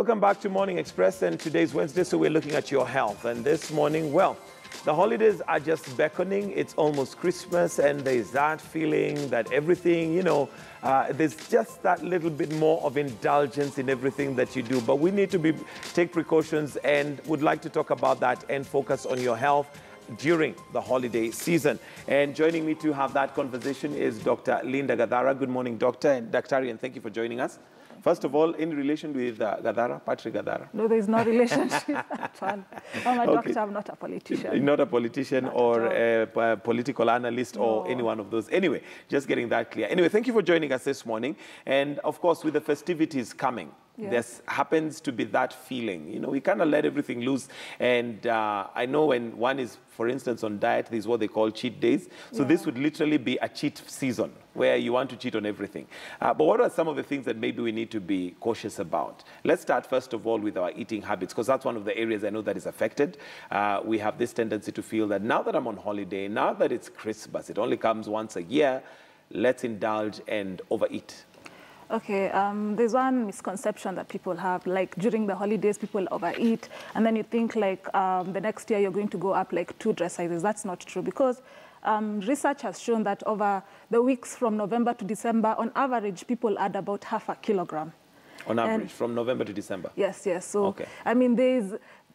Welcome back to Morning Express, and today's Wednesday, so we're looking at your health. And this morning, well, the holidays are just beckoning. It's almost Christmas, and there's that feeling that everything, there's just that little bit more of indulgence in everything that you do. But we need to take precautions, and would like to talk about that and focus on your health during the holiday season. And joining me to have that conversation is Dr. Linda Gadhara. Good morning, Doctor, and Dactarian, thank you for joining us. First of all, in relation with Gadhara, Patrick Gadhara? No, there is no relationship at all. I'm a doctor, I'm not a politician. You're not a politician or a political analyst or any one of those. Anyway, just getting that clear. Anyway, thank you for joining us this morning. And of course, with the festivities coming, yes, there happens to be that feeling. We kind of let everything loose. And I know when one is, for instance, on diet, there's what they call cheat days. So this would literally be a cheat season where you want to cheat on everything. But what are some of the things that maybe we need to be cautious about? Let's start, first of all, with our eating habits, because that's one of the areas I know that is affected. We have this tendency to feel that now that I'm on holiday, now that it's Christmas, it only comes once a year, let's indulge and overeat. Okay, there's one misconception that people have, like during the holidays, people overeat, and then you think like the next year you're going to go up like 2 dress sizes. That's not true, because research has shown that over the weeks from November to December, on average, people add about half a kilogram. On average, from November to December? Yes, yes. So, I mean,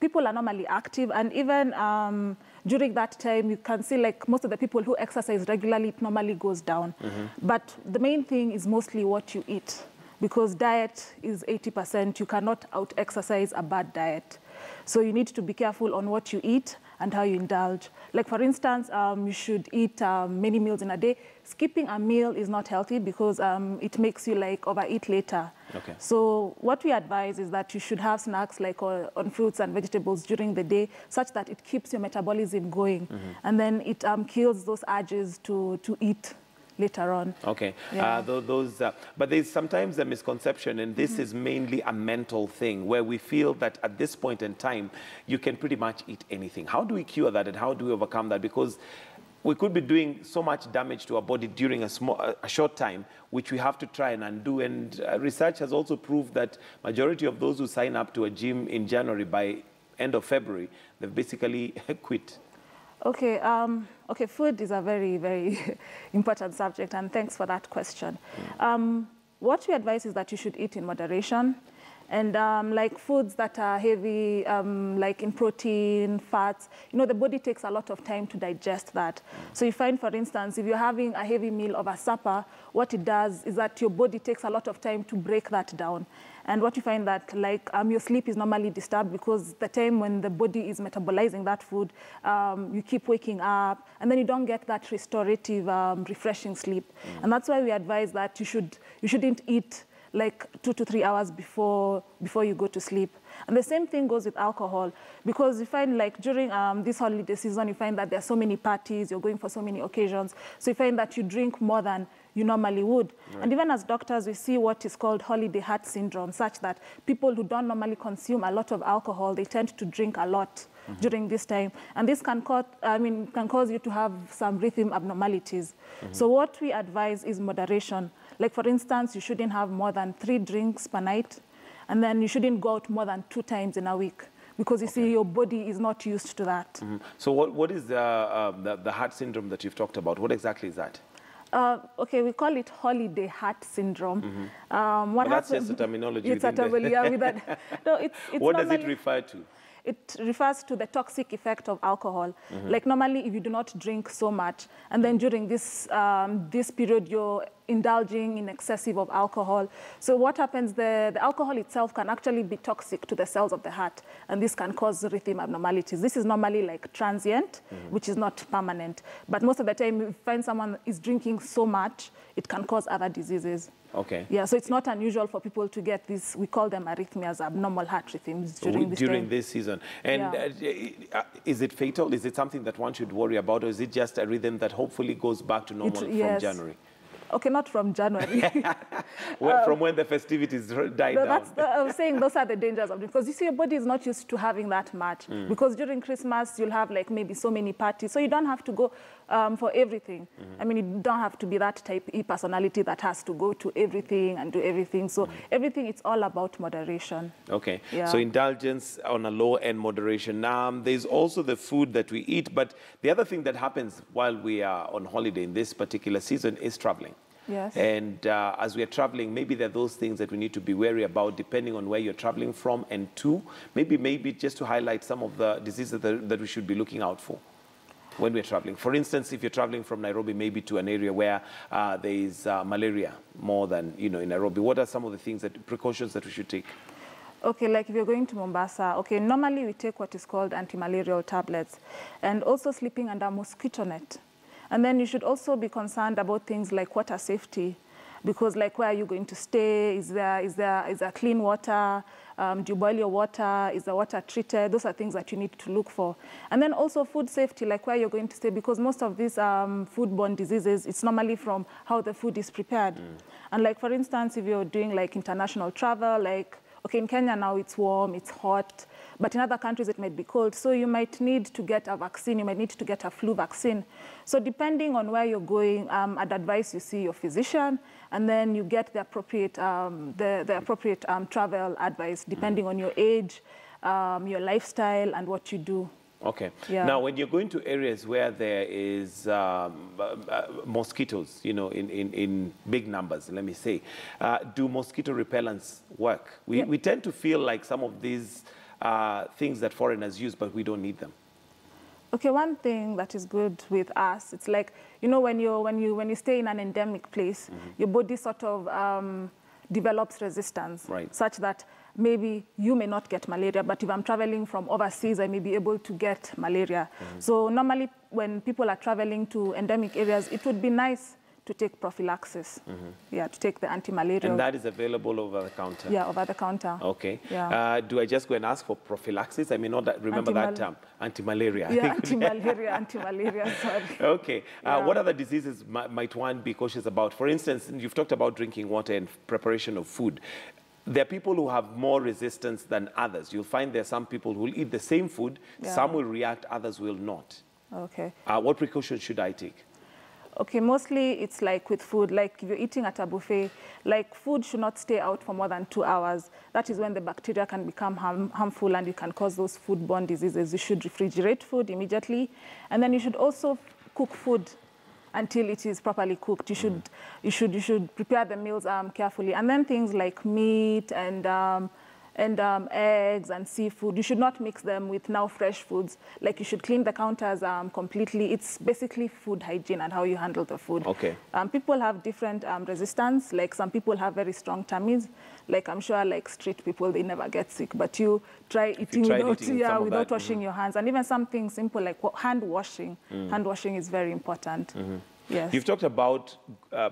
people are normally active, and even during that time, you can see like most of the people who exercise regularly, it normally goes down. But the main thing is mostly what you eat, because diet is 80%. You cannot out-exercise a bad diet. So you need to be careful on what you eat and how you indulge. Like for instance, you should eat many meals in a day. Skipping a meal is not healthy because it makes you like overeat later. Okay. So what we advise is that you should have snacks like on fruits and vegetables during the day, such that it keeps your metabolism going. And then it kills those urges to eat later on. Okay. Yeah. But there's sometimes a misconception, and this is mainly a mental thing, where we feel that at this point in time, you can pretty much eat anything. How do we cure that, and how do we overcome that? Because we could be doing so much damage to our body during a short time, which we have to try and undo. And research has also proved that majority of those who sign up to a gym in January, by end of February, they've basically quit. Okay, okay, food is a very, very important subject, and thanks for that question. What we advise is that you should eat in moderation, and like foods that are heavy, like in protein, fats, the body takes a lot of time to digest that. So you find, for instance, if you're having a heavy meal of a supper, what it does is that your body takes a lot of time to break that down. And what you find that like your sleep is normally disturbed, because the time when the body is metabolizing that food, you keep waking up, and then you don't get that restorative, refreshing sleep. And that's why we advise that you shouldn't eat like 2 to 3 hours before you go to sleep. And the same thing goes with alcohol, because you find like during this holiday season, you find that there are so many parties, you're going for so many occasions, so you find that you drink more than you normally would. Right. And even as doctors, we see what is called holiday heart syndrome, such that people who don't normally consume a lot of alcohol, they tend to drink a lot during this time. And this can cause you to have some rhythm abnormalities. So what we advise is moderation. Like for instance, you shouldn't have more than 3 drinks per night, and then you shouldn't go out more than 2 times in a week, because you see your body is not used to that. So what is the heart syndrome that you've talked about? What exactly is that? Okay, we call it holiday heart syndrome. That's just a terminology. It's a terminology, yeah, with that. No, it's what does it refer to? It refers to the toxic effect of alcohol. Like normally, if you do not drink so much, and then during this period, you're indulging in excessive of alcohol. So what happens, the alcohol itself can actually be toxic to the cells of the heart, and this can cause rhythm abnormalities. This is normally like transient, which is not permanent. But most of the time, if you find someone is drinking so much, it can cause other diseases. Okay. Yeah, so it's not unusual for people to get this, we call them arrhythmias, abnormal heart rhythms during this season. And is it fatal? Is it something that one should worry about, or is it just a rhythm that hopefully goes back to normal from January? Okay, not from January. From when the festivities die No, down. I was saying those are the dangers of it, because you see your body is not used to having that much. Because during Christmas you'll have like maybe so many parties, so you don't have to go for everything. I mean, you don't have to be that type E personality that has to go to everything and do everything. So everything, it's all about moderation. Okay, Yeah. so indulgence on a low and moderation. There's also the food that we eat, but the other thing that happens while we are on holiday in this particular season is traveling. Yes. And as we are traveling, maybe there are those things that we need to be wary about depending on where you're traveling from and to. Maybe just to highlight some of the diseases that we should be looking out for when we're traveling. For instance, if you're traveling from Nairobi maybe to an area where there is malaria more than, in Nairobi, what are some of the things precautions that we should take? Okay, like if you're going to Mombasa, okay, normally we take what is called anti-malarial tablets, and also sleeping under a mosquito net. And then you should also be concerned about things like water safety, because like where are you going to stay? Is there clean water? Do you boil your water? Is the water treated? Those are things that you need to look for. And then also food safety, like where you're going to stay, because most of these foodborne diseases, it's normally from how the food is prepared. And like, for instance, if you're doing like international travel, like, okay, in Kenya now it's warm, it's hot, but in other countries it might be cold. So you might need to get a vaccine, you might need to get a flu vaccine. So depending on where you're going, I'd advise you see your physician, and then you get the appropriate, travel advice, depending on your age, your lifestyle, and what you do. Okay. Yeah. Now, when you're going to areas where there is mosquitoes, in big numbers, let me say, do mosquito repellents work? We tend to feel like some of these things that foreigners use, but we don't need them. Okay, one thing that is good with us, it's like, when you stay in an endemic place, your body sort of develops resistance, right, such that maybe you may not get malaria, but if I'm traveling from overseas, I may be able to get malaria. So normally when people are traveling to endemic areas, it would be nice to take prophylaxis, to take the anti-malarial. And that is available over the counter? Yeah, over the counter. Okay. Yeah. Do I just go and ask for prophylaxis? I may not remember that term. Anti-malaria. Yeah, anti-malaria, sorry. Okay. What other diseases might one be cautious about? For instance, you've talked about drinking water and preparation of food. There are people who have more resistance than others. You'll find there are some people who will eat the same food, some will react, others will not. Okay. What precautions should I take? Okay, mostly it's like with food, like if you're eating at a buffet, like food should not stay out for more than 2 hours. That is when the bacteria can become harmful and you can cause those foodborne diseases. You should refrigerate food immediately, and then you should also cook food until it is properly cooked. You should prepare the meals carefully, and then things like meat and eggs and seafood, you should not mix them with now fresh foods. Like you should clean the counters completely. It's basically food hygiene and how you handle the food. Okay. People have different resistance. Like some people have very strong tummies. Like I'm sure like street people, they never get sick, but you try eating without washing your hands. And even something simple like hand washing. Hand washing is very important. Yes. You've talked about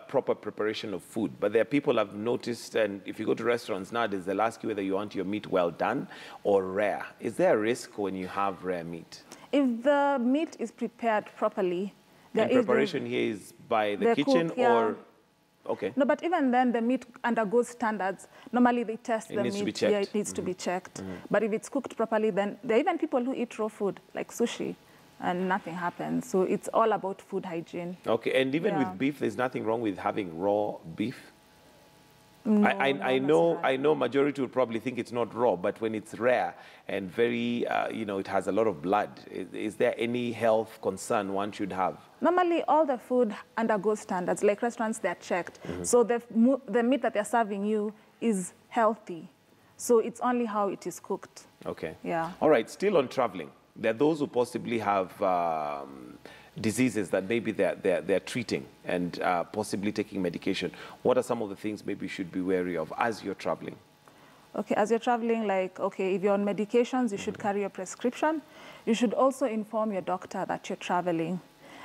proper preparation of food, but there are people I've noticed, and if you go to restaurants nowadays, they'll ask you whether you want your meat well done or rare. Is there a risk when you have rare meat? If the meat is prepared properly, preparation here is by the kitchen or... Okay. No, but even then, the meat undergoes standards. Normally, they test the meat. Yeah, it needs to be checked. But if it's cooked properly, then there are even people who eat raw food, like sushi, and nothing happens. So it's all about food hygiene. Okay, and even with beef, there's nothing wrong with having raw beef? No, I know majority would probably think it's not raw, but when it's rare and very, it has a lot of blood, is there any health concern one should have? Normally, all the food undergoes standards. Like restaurants, they're checked. So the meat that they're serving you is healthy. So it's only how it is cooked. Okay. Yeah. All right, still on traveling. There are those who possibly have diseases that maybe they're treating and possibly taking medication. What are some of the things maybe you should be wary of as you're traveling? Okay, as you're traveling, like, okay, if you're on medications, you should carry your prescription. You should also inform your doctor that you're traveling.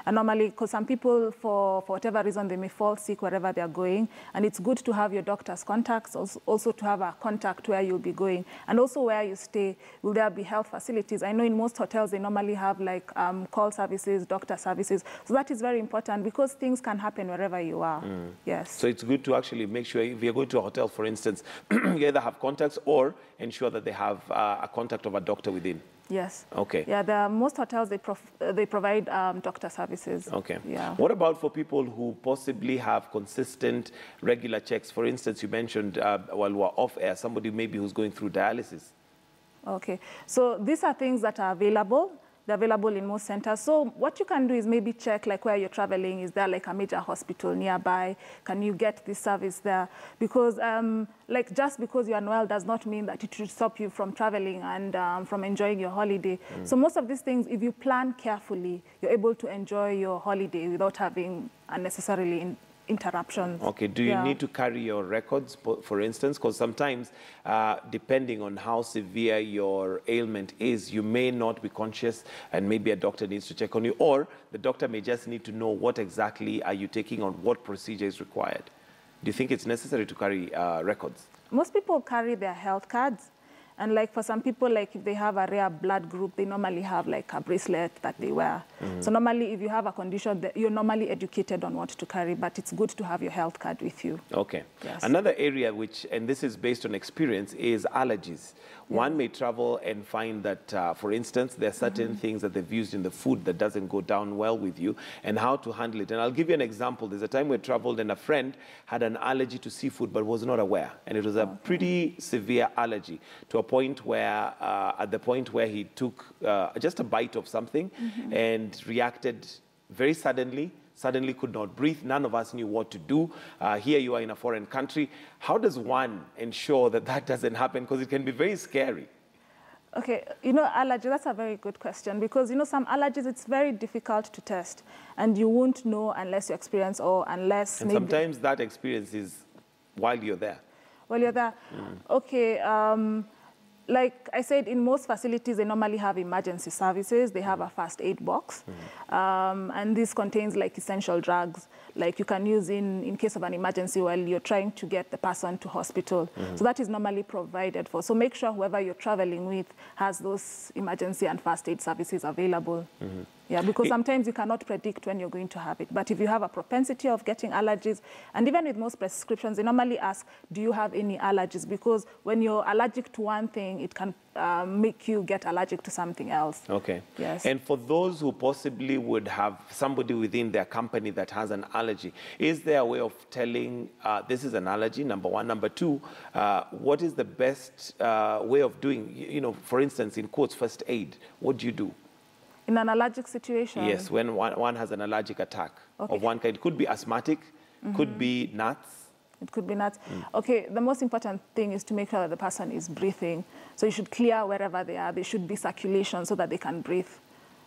And normally, because some people, for whatever reason, they may fall sick wherever they're going. And it's good to have your doctor's contacts, also to have a contact where you'll be going. And also where you stay, will there be health facilities? I know in most hotels, they normally have like call services, doctor services. So that is very important because things can happen wherever you are. Yes. So it's good to actually make sure if you're going to a hotel, for instance, you either have contacts or ensure that they have a contact of a doctor within. Yes. Okay. Yeah, most hotels, they provide doctor services. Okay. Yeah. What about for people who possibly have consistent, regular checks? For instance, you mentioned while we were off air, somebody maybe who's going through dialysis. Okay. So these are things that are available. They're available in most centers. So what you can do is maybe check like where you're traveling. Is there like a major hospital nearby? Can you get this service there? Because like just because you're unwell does not mean that it should stop you from traveling and from enjoying your holiday. So most of these things, if you plan carefully, you're able to enjoy your holiday without having unnecessarily interruptions. Okay, do you need to carry your records, for instance? Because sometimes, depending on how severe your ailment is, you may not be conscious and maybe a doctor needs to check on you, or the doctor may just need to know what exactly are you taking on, what procedure is required. Do you think it's necessary to carry records? Most people carry their health cards. And like for some people, like if they have a rare blood group, they normally have like a bracelet that they wear. So normally if you have a condition, that you're normally educated on what to carry, but it's good to have your health card with you. Okay. Yes. Another area which, and this is based on experience, is allergies. One may travel and find that, for instance, there are certain things that they've used in the food that doesn't go down well with you, and how to handle it. And I'll give you an example. There's a time we traveled and a friend had an allergy to seafood but was not aware. And it was a pretty severe allergy to a point where, at the point where he took just a bite of something and reacted very suddenly could not breathe. None of us knew what to do. Here you are in a foreign country. How does one ensure that that doesn't happen? Because it can be very scary. Okay, allergy, that's a very good question because, some allergies, it's very difficult to test and you won't know unless you experience or unless and sometimes that experience is while you're there. While you're there. Okay, like I said, in most facilities, they normally have emergency services. They have a first aid box. And this contains like essential drugs, like you can use in case of an emergency while you're trying to get the person to hospital. So that is normally provided for. So make sure whoever you're traveling with has those emergency and first aid services available. Yeah, because sometimes you cannot predict when you're going to have it. But if you have a propensity of getting allergies, and even with most prescriptions, they normally ask, do you have any allergies? Because when you're allergic to one thing, it can make you get allergic to something else. Okay. Yes. And for those who possibly would have somebody within their company that has an allergy, is there a way of telling this is an allergy, number one? Number two, what is the best way of doing, for instance, in quotes, first aid? What do you do? In an allergic situation? Yes, when one has an allergic attack of one kind. It could be asthmatic, could be nuts. It could be nuts. Okay, the most important thing is to make sure that the person is breathing. So you should clear wherever they are. There should be circulation so that they can breathe.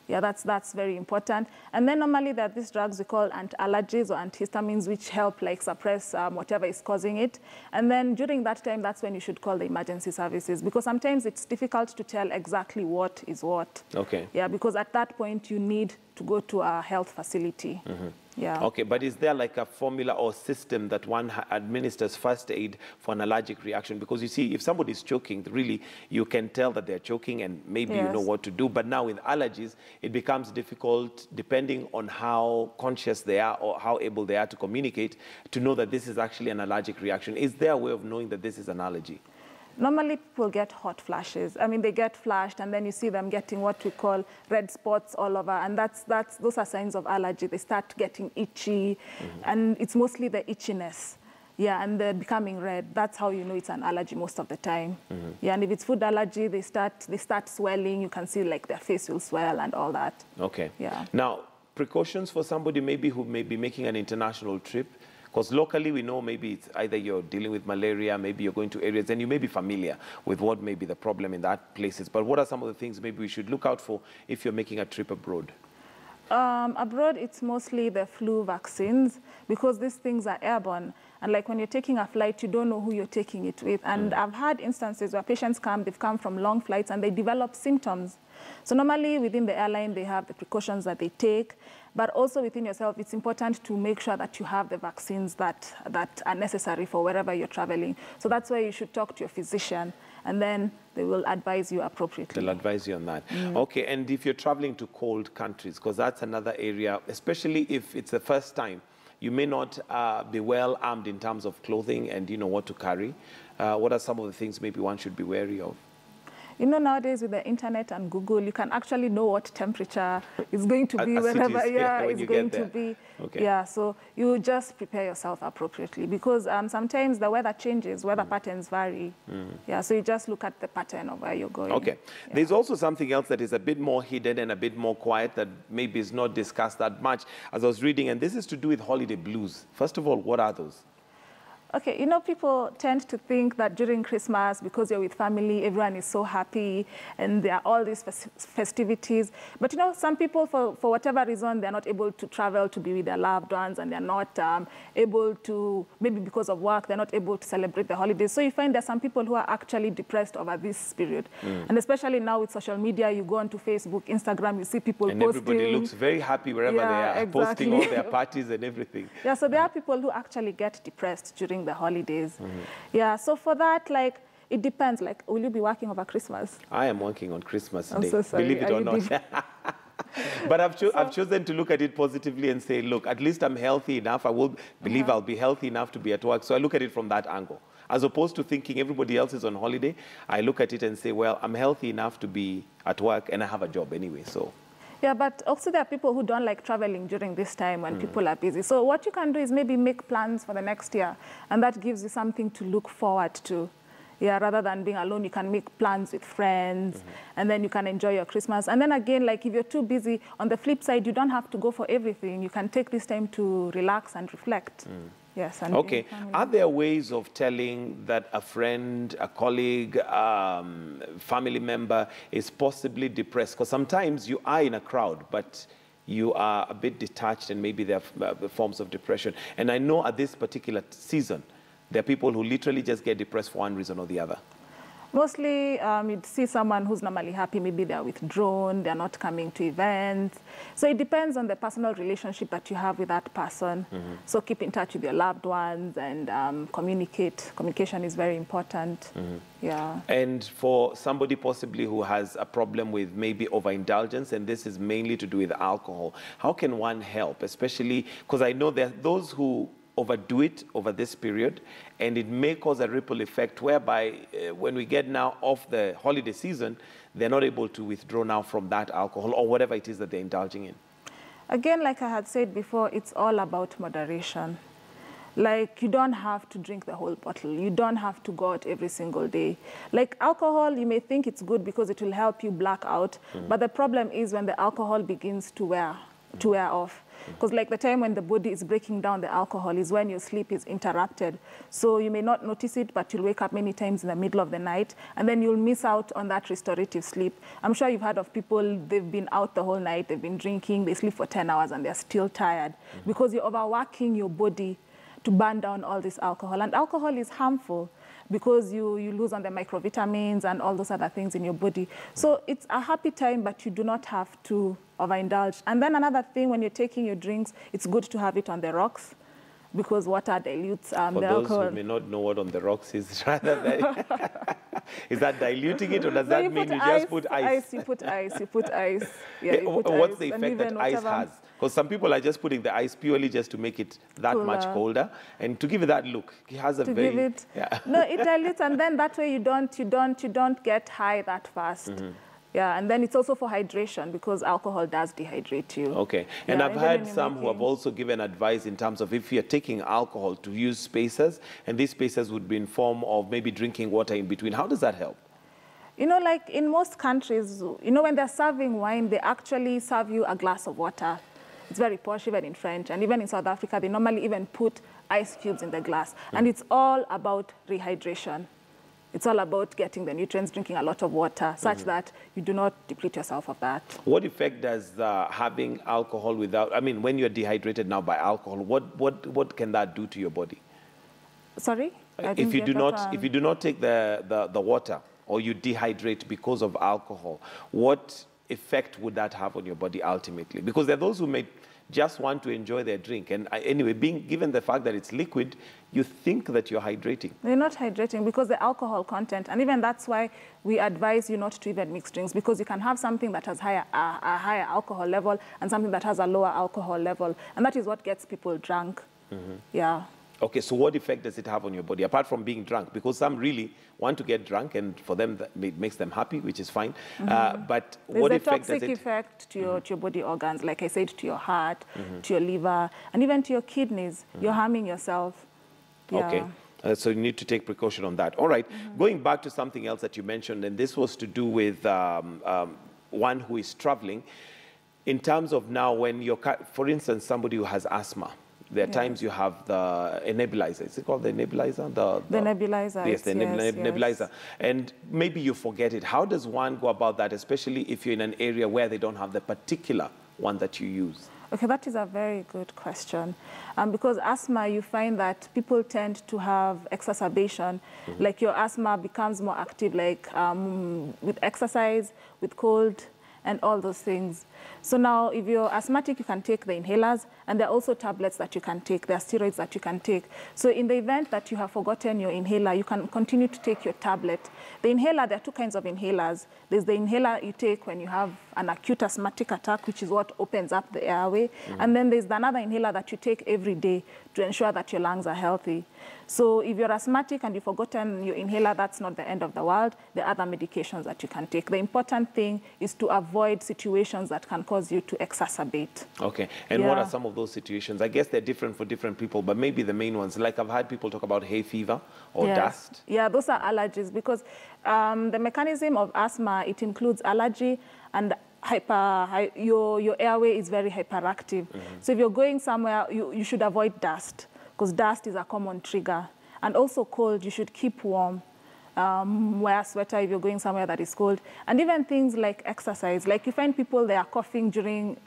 Yeah, that's very important. And then normally there are these drugs we call anti-allergies or antihistamines, which help like suppress whatever is causing it. And then during that time, that's when you should call the emergency services, because sometimes it's difficult to tell exactly what is what. Okay. Yeah, because at that point you need to go to a health facility. Yeah. Okay, but is there like a formula or system that one administers first aid for an allergic reaction? Because you see, if somebody's choking, really, you can tell that they're choking and maybe you know what to do. But now with allergies, it becomes difficult, depending on how conscious they are or how able they are to communicate, to know that this is actually an allergic reaction. Is there a way of knowing that this is an allergy? Normally, people get hot flashes. I mean, they get flashed, and then you see them getting what we call red spots all over, and those are signs of allergy. They start getting itchy, and it's mostly the itchiness. Yeah, and they're becoming red. That's how you know it's an allergy most of the time. Yeah, and if it's food allergy, they start swelling. You can see like their face will swell and all that. Okay. Yeah. Now, precautions for somebody maybe who may be making an international trip. Because locally, we know maybe it's either you're dealing with malaria, maybe you're going to areas, and you may be familiar with what may be the problem in that places. But what are some of the things maybe we should look out for if you're making a trip abroad? Abroad, it's mostly the flu vaccines because these things are airborne. And like when you're taking a flight, you don't know who you're taking it with. And I've had instances where patients they've come from long flights and they develop symptoms. So normally within the airline, they have the precautions that they take. But also within yourself, it's important to make sure that you have the vaccines that are necessary for wherever you're traveling. So that's why you should talk to your physician, and then they will advise you appropriately. They'll advise you on that. Okay, and if you're traveling to cold countries, because that's another area, especially if it's the first time, you may not be well armed in terms of clothing and you know what to carry. What are some of the things maybe one should be wary of? You know, nowadays with the internet and Google, you can actually know what temperature is going to be wherever it's going to be. Okay. Yeah, so you just prepare yourself appropriately because sometimes the weather changes, weather patterns vary. Yeah, so you just look at the pattern of where you're going. Okay. Yeah. There's also something else that is a bit more hidden and a bit more quiet that maybe is not discussed that much as I was reading, and this is to do with holiday blues. First of all, what are those? Okay, you know, people tend to think that during Christmas, because you're with family, everyone is so happy and there are all these festivities. But, you know, some people, for whatever reason, they're not able to travel to be with their loved ones and they're not able to, maybe because of work, they're not able to celebrate the holidays. So you find there's some people who are actually depressed over this period. And especially now with social media, you go onto Facebook, Instagram, you see people and posting. Everybody looks very happy wherever they are, exactly. posting all their parties and everything. Yeah, so there are people who actually get depressed during the holidays. Yeah, so for that, like, it depends. Like, will you be working over Christmas? I am working on Christmas Day, I'm so sorry. believe it or not. But I've chosen to look at it positively and say, look, at least I'm healthy enough. I will believe I'll be healthy enough to be at work. So I look at it from that angle. As opposed to thinking everybody else is on holiday, I look at it and say, well, I'm healthy enough to be at work and I have a job anyway, so. Yeah, but also there are people who don't like traveling during this time when people are busy. So what you can do is maybe make plans for the next year, and that gives you something to look forward to. Yeah, rather than being alone, you can make plans with friends, and then you can enjoy your Christmas. And then again, like if you're too busy, on the flip side, you don't have to go for everything. You can take this time to relax and reflect. Yes. And okay. Are there ways of telling that a friend, a colleague, family member is possibly depressed? Because sometimes you are in a crowd, but you are a bit detached and maybe there are forms of depression. And I know at this particular season, there are people who literally just get depressed for one reason or the other. Mostly, you'd see someone who's normally happy. Maybe they're withdrawn, they're not coming to events. So it depends on the personal relationship that you have with that person. So keep in touch with your loved ones and communicate. Communication is very important. Yeah. And for somebody possibly who has a problem with maybe overindulgence, and this is mainly to do with alcohol, how can one help? Especially because I know there are those who overdo it over this period, and it may cause a ripple effect whereby when we get now off the holiday season, they're not able to withdraw now from that alcohol or whatever it is that they're indulging in. Again, like I had said before, it's all about moderation. Like, you don't have to drink the whole bottle. You don't have to go out every single day. Like alcohol, you may think it's good because it will help you black out, but the problem is when the alcohol begins to wear off. Because like the time when the body is breaking down the alcohol is when your sleep is interrupted. So you may not notice it, but you'll wake up many times in the middle of the night, and then you'll miss out on that restorative sleep. I'm sure you've heard of people, they've been out the whole night, they've been drinking, they sleep for 10 hours, and they're still tired because you're overworking your body to burn down all this alcohol. And alcohol is harmful because you lose on the microvitamins and all those other things in your body. So it's a happy time, but you do not have to overindulge. And then another thing, when you're taking your drinks, it's good to have it on the rocks because water dilutes the alcohol. For those who may not know what on the rocks is, rather than is that diluting it, or does that mean you just put ice? You put ice. Yeah, you put what's ice, the effect that ice has? Because some people are just putting the ice purely just to make it that much colder, and to give it that look. It has a very no, it dilutes, and then that way you don't get high that fast. Yeah, and then it's also for hydration because alcohol does dehydrate you. Okay, and I've heard some who have also given advice in terms of if you're taking alcohol to use spacers, and these spacers would be in form of maybe drinking water in between. How does that help? You know, like in most countries, you know, when they're serving wine, they actually serve you a glass of water. It's very posh, even in French. And even in South Africa, they normally even put ice cubes in the glass. And it's all about rehydration. It's all about getting the nutrients, drinking a lot of water, such that you do not deplete yourself of that. What effect does having alcohol without, I mean, when you're dehydrated now by alcohol, what can that do to your body? Sorry? If you do not take the water, or you dehydrate because of alcohol, what effect would that have on your body ultimately? Because there are those who may just want to enjoy their drink. And anyway, given the fact that it's liquid, you think that you're hydrating. You're not hydrating because the alcohol content, and even that's why we advise you not to even mix drinks, because you can have something that has a higher alcohol level and something that has a lower alcohol level. And that is what gets people drunk. Yeah. Okay, so what effect does it have on your body, apart from being drunk? Because some really want to get drunk, and for them, it makes them happy, which is fine. But what effect does it... There's a toxic effect to your body organs, like I said, to your heart, to your liver, and even to your kidneys. You're harming yourself. Yeah. Okay. So you need to take precaution on that. All right. Going back to something else that you mentioned, and this was to do with one who is traveling. In terms of now, when you're, for instance, somebody who has asthma, there are times you have the nebulizer. Is it called the nebulizer? The nebulizer. Yes, the nebulizer. And maybe you forget it. How does one go about that, especially if you're in an area where they don't have the particular one that you use? Okay, that is a very good question. Because asthma, you find that people tend to have exacerbation. Like your asthma becomes more active, like with exercise, with cold, and all those things. So now, if you're asthmatic, you can take the inhalers, and there are also tablets that you can take. There are steroids that you can take. So in the event that you have forgotten your inhaler, you can continue to take your tablet. The inhaler, there are two kinds of inhalers. There's the inhaler you take when you have an acute asthmatic attack, which is what opens up the airway. And then there's another inhaler that you take every day to ensure that your lungs are healthy. So if you're asthmatic and you've forgotten your inhaler, that's not the end of the world. There are other medications that you can take. The important thing is to avoid situations that can cause you to exacerbate. Okay. And what are some of those situations? I guess they're different for different people, but maybe the main ones. Like I've had people talk about hay fever or dust. Yeah, those are allergies, because the mechanism of asthma, it includes allergy and your airway is very hyperactive. So if you're going somewhere, you should avoid dust, because dust is a common trigger. And also cold, you should keep warm. Wear a sweater if you're going somewhere that is cold. And even things like exercise. Like you find people, they are coughing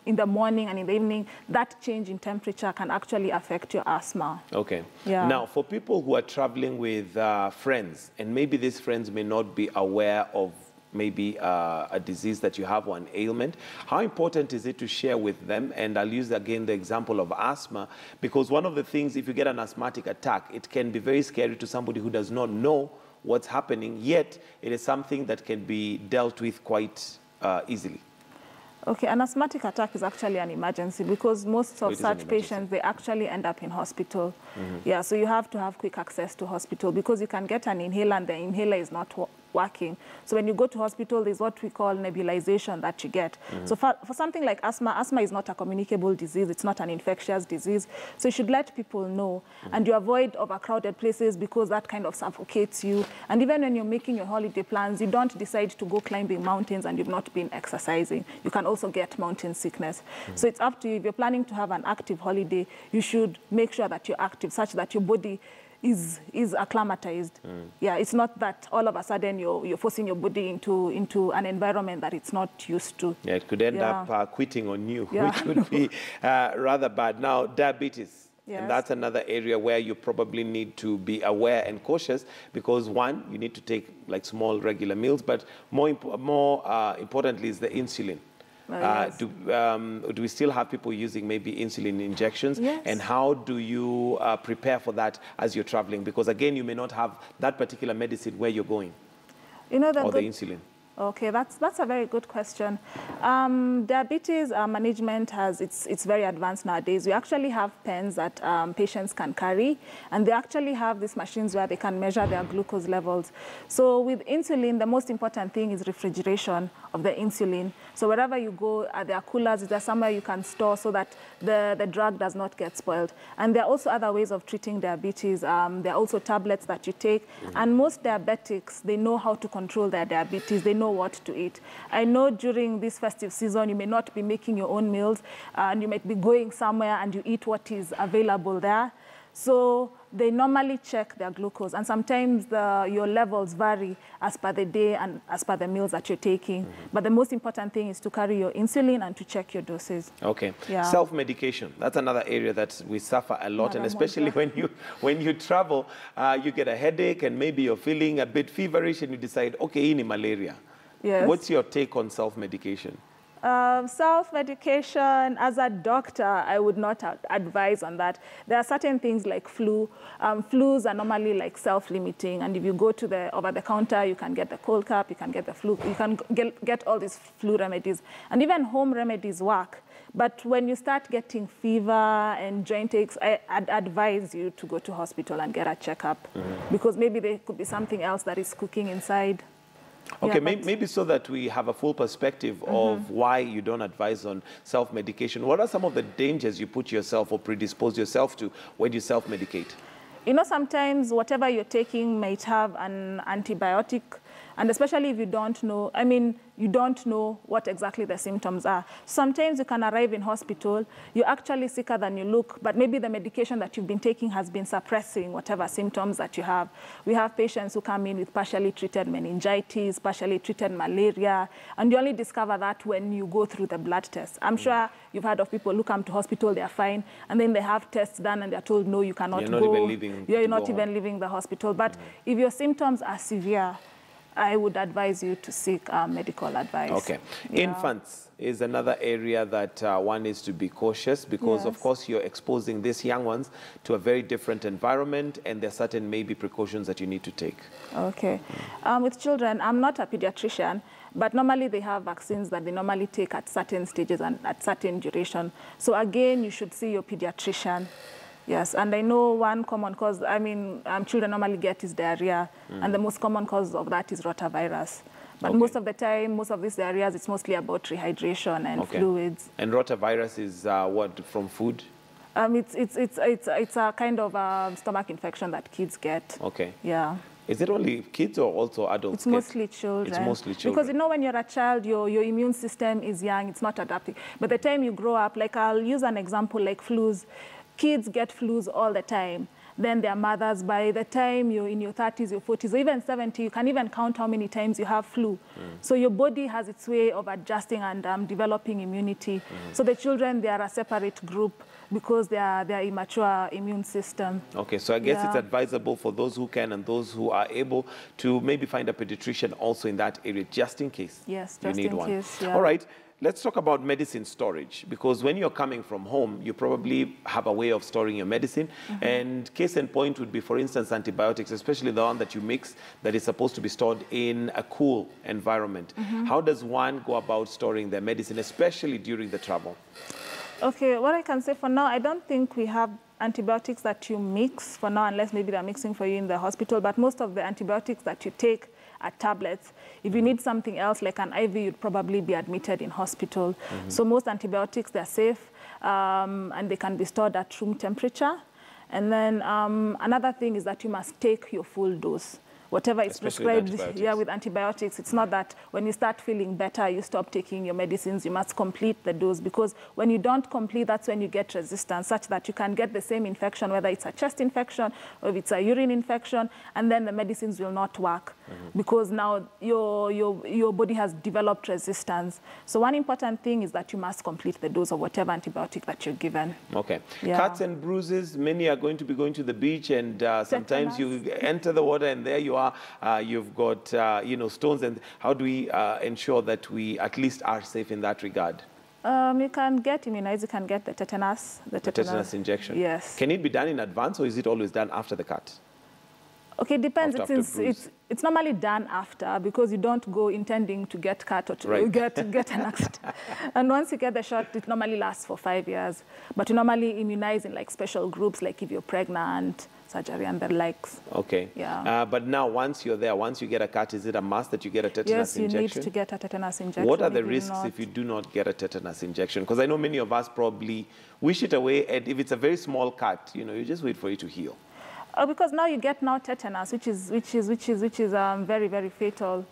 in the morning and in the evening. That change in temperature can actually affect your asthma. Okay. Yeah. Now, for people who are traveling with friends, and maybe these friends may not be aware of maybe a disease that you have or an ailment, how important is it to share with them? And I'll use again the example of asthma, because one of the things, if you get an asthmatic attack, it can be very scary to somebody who does not know what's happening, yet it is something that can be dealt with quite easily. Okay, an asthmatic attack is actually an emergency, because most of such patients, they actually end up in hospital. Yeah, so you have to have quick access to hospital, because you can get an inhaler and the inhaler is not working. So when you go to hospital, there's what we call nebulization that you get. So for something like asthma, asthma is not a communicable disease. It's not an infectious disease. So you should let people know. And you avoid overcrowded places, because that kind of suffocates you. And even when you're making your holiday plans, you don't decide to go climbing mountains and you've not been exercising. You can also get mountain sickness. So it's up to you. If you're planning to have an active holiday, you should make sure that you're active, such that your body is acclimatized. Yeah, it's not that all of a sudden you're forcing your body into an environment that it's not used to. Yeah, it could end up quitting on you, which would be rather bad. Now, diabetes. Yes. And that's another area where you probably need to be aware and cautious, because one, you need to take like small regular meals, but more importantly is the insulin. Do we still have people using maybe insulin injections? Yes. And how do you prepare for that as you're traveling? Because again, you may not have that particular medicine where you're going, or the insulin. Okay, that's a very good question. Diabetes management it's very advanced nowadays. We actually have pens that patients can carry, and they actually have these machines where they can measure their glucose levels. So with insulin, the most important thing is refrigeration of the insulin. So wherever you go, there are coolers, there's somewhere you can store so that the drug does not get spoiled. And there are also other ways of treating diabetes. There are also tablets that you take. And most diabetics, they know how to control their diabetes. They know what to eat. I know during this festive season, you may not be making your own meals, and you might be going somewhere and you eat what is available there. So they normally check their glucose, and sometimes your levels vary as per the day and as per the meals that you're taking. But the most important thing is to carry your insulin and to check your doses. Okay. Yeah. Self-medication, that's another area that we suffer a lot, and especially when you travel, you get a headache and maybe you're feeling a bit feverish and you decide, okay, ini malaria. Yes. What's your take on self-medication? Self-medication, as a doctor, I would not advise on that. There are certain things like flu. Flus are normally like self-limiting, and if you go to the over-the-counter, you can get the cold cap, you can get the flu, you can get all these flu remedies, and even home remedies work. But when you start getting fever and joint aches, I'd advise you to go to hospital and get a checkup, because maybe there could be something else that is cooking inside. Okay, Yeah, maybe so that we have a full perspective of why you don't advise on self-medication. What are some of the dangers you put yourself or predispose yourself to when you self-medicate? You know, sometimes whatever you're taking might have an antibiotic, and especially if you don't know, you don't know what exactly the symptoms are. Sometimes you can arrive in hospital, you're actually sicker than you look, but maybe the medication that you've been taking has been suppressing whatever symptoms that you have. We have patients who come in with partially treated meningitis, partially treated malaria, and you only discover that when you go through the blood test. I'm sure you've heard of people who come to hospital, they're fine, and then they have tests done and they're told, no, you cannot go. You're not even leaving the hospital. But if your symptoms are severe, I would advise you to seek medical advice. Okay. Yeah. Infants is another area that one needs to be cautious, because, of course, you're exposing these young ones to a very different environment, and there are certain maybe precautions that you need to take. Okay. With children, I'm not a pediatrician, but normally they have vaccines that they normally take at certain stages and at certain duration. So again, you should see your pediatrician. Yes, and I know one common cause, children normally get is diarrhea, and the most common cause of that is rotavirus. But most of the time, most of these diarrheas, it's mostly about rehydration and fluids. And rotavirus is what, from food? It's a kind of stomach infection that kids get. Okay. Yeah. Is it only kids or also adults? It's mostly children. It's mostly children. Because, you know, when you're a child, your immune system is young, it's not adapting. By the time you grow up, like I'll use an example like flus. Kids get flus all the time. Then their mothers, by the time you're in your 30s, your 40s, or even 70, you can even count how many times you have flu. So your body has its way of adjusting and developing immunity. So the children, they are a separate group because they are immature immune system. Okay, so I guess it's advisable for those who can and those who are able to maybe find a pediatrician also in that area, just in case you need one. Case, yeah. All right. Let's talk about medicine storage, because when you're coming from home, you probably have a way of storing your medicine. And case in point would be, for instance, antibiotics, especially the one that you mix that is supposed to be stored in a cool environment. How does one go about storing their medicine, especially during the travel? Okay, what I can say for now, I don't think we have antibiotics that you mix for now, unless maybe they're mixing for you in the hospital. But most of the antibiotics that you take are tablets. If you need something else like an IV, you'd probably be admitted in hospital. So most antibiotics, they're safe, and they can be stored at room temperature. And then another thing is that you must take your full dose. Whatever is prescribed with antibiotics, it's not that when you start feeling better, you stop taking your medicines. You must complete the dose, because when you don't complete, that's when you get resistance, such that you can get the same infection, whether it's a chest infection or if it's a urine infection, and then the medicines will not work because now your body has developed resistance. So one important thing is that you must complete the dose of whatever antibiotic that you're given. Okay. Cuts and bruises, many are going to be going to the beach, and sometimes you enter the water and there you are. You've got, stones. And how do we ensure that we at least are safe in that regard? You can get immunized. You can get the tetanus. The tetanus injection? Yes. Can it be done in advance, or is it always done after the cut? Okay, it depends. It's normally done after, because you don't go intending to get cut or to get an accident. And once you get the shot, it normally lasts for 5 years. But you normally immunize in like special groups, like if you're pregnant, surgery and the likes. Okay. Yeah. But now, once you're there, once you get a cut, is it a must that you get a tetanus injection? Yes, you need to get a tetanus injection. What are the risks if you do not get a tetanus injection? Because I know many of us probably wish it away, and if it's a very small cut, you just wait for it to heal. Because now you get tetanus, which is very, very fatal.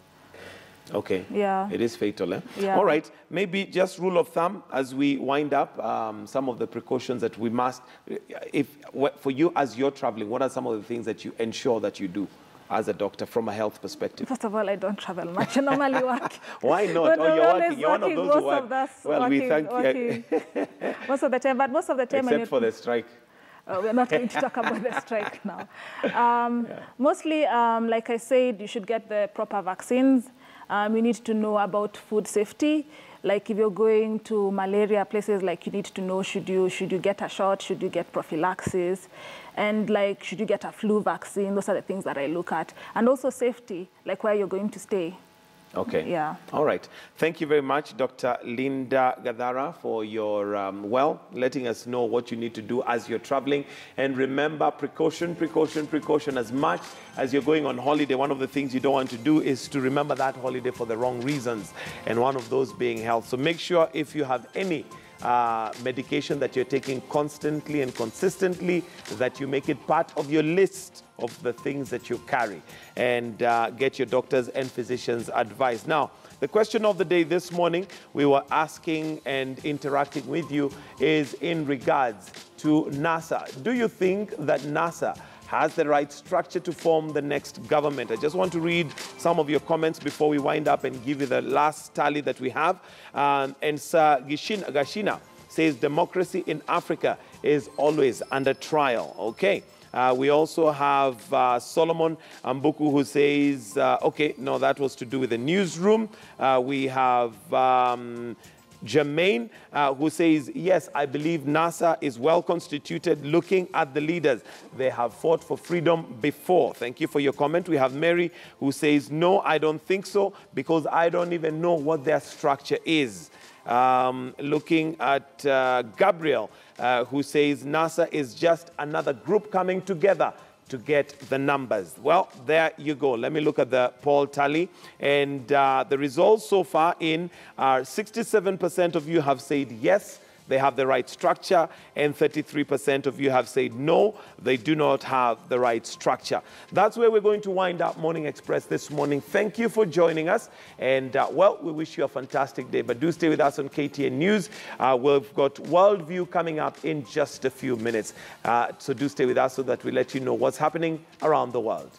Okay. Yeah. It is fatal, eh? Yeah. All right. Maybe just rule of thumb as we wind up, some of the precautions that we must, for you as you're traveling, what are some of the things that you ensure that you do as a doctor from a health perspective? First of all, I don't travel much. I normally work. Why not? Oh, you're working. You're one of those who work. Well, we thank you. Most of the time, but most of the time... Except for the strike. We're not going to talk about the strike now. Mostly, like I said, you should get the proper vaccines. You need to know about food safety. Like if you're going to malaria places, like you need to know, should you get a shot, should you get prophylaxis, and like should you get a flu vaccine? Those are the things that I look at. And also safety, like where you're going to stay. Okay. Yeah. All right. Thank you very much, Dr. Linda Gadara, for your, letting us know what you need to do as you're traveling. And remember, precaution, precaution, precaution. As much as you're going on holiday, one of the things you don't want to do is to remember that holiday for the wrong reasons. And one of those being health. So make sure if you have any medication that you're taking constantly and consistently, that you make it part of your list of the things that you carry, and get your doctors and physicians' advice. Now, the question of the day this morning, we were asking and interacting with you, is in regards to NASA. Do you think that NASA has the right structure to form the next government? I just want to read some of your comments before we wind up and give you the last tally that we have. And Sir Gashina says democracy in Africa is always under trial. Okay. We also have Solomon Ambuku, who says, okay, no, that was to do with the newsroom. We have Jermaine, who says, yes, I believe NASA is well constituted. Looking at the leaders, they have fought for freedom before. Thank you for your comment. We have Mary, who says, no, I don't think so, because I don't even know what their structure is. Looking at Gabriel, who says NASA is just another group coming together to get the numbers. Well, there you go. Let me look at the poll tally. And the results so far in are 67% of you have said yes, they have the right structure, and 33% of you have said no, they do not have the right structure. That's where we're going to wind up Morning Express this morning. Thank you for joining us, and well, we wish you a fantastic day, but do stay with us on KTN News. We've got Worldview coming up in just a few minutes, so do stay with us so that we let you know what's happening around the world.